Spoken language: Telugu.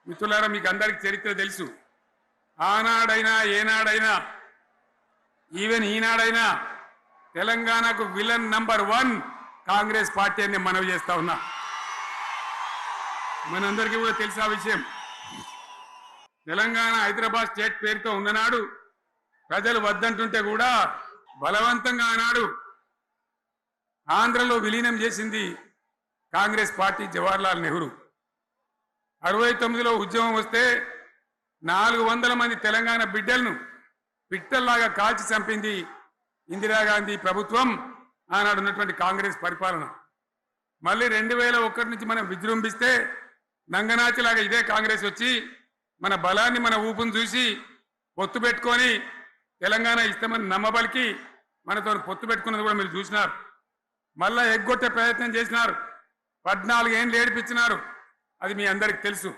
మిత్రులారా, మీకు అందరికి చరిత్ర తెలుసు. ఆనాడైనా ఏనాడైనా ఈవెన్ ఈనాడైనా తెలంగాణకు విలన్ నంబర్ 1 కాంగ్రెస్ పార్టీ అని మనవి చేస్తా ఉన్నా. మనందరికీ కూడా తెలిసిన విషయం. తెలంగాణ హైదరాబాద్ స్టేట్ పేరుతో ఉన్ననాడు ప్రజలు వద్దంటుంటే కూడా బలవంతంగా ఆనాడు ఆంధ్రలో విలీనం చేసింది కాంగ్రెస్ పార్టీ, జవహర్లాల్ నెహ్రూ. 69లో ఉద్యమం వస్తే 400 మంది తెలంగాణ బిడ్డలను పిట్టల్లాగా కాల్చి చంపింది ఇందిరాగాంధీ ప్రభుత్వం, ఆనాడు ఉన్నటువంటి కాంగ్రెస్ పరిపాలన. మళ్ళీ 2001 నుంచి మనం విజృంభిస్తే నంగనాచిలాగా ఇదే కాంగ్రెస్ వచ్చి మన బలాన్ని, మన ఊపును చూసి పొత్తు పెట్టుకొని తెలంగాణ ఇస్తామని నమ్మబలికి మనతో పొత్తు పెట్టుకున్నది కూడా మీరు చూసినారు. మళ్ళా ఎగ్గొట్టే ప్రయత్నం చేసినారు. 14 ఏళ్ళు ఏడిపించినారు. అది మీ అందరికి తెలుసు.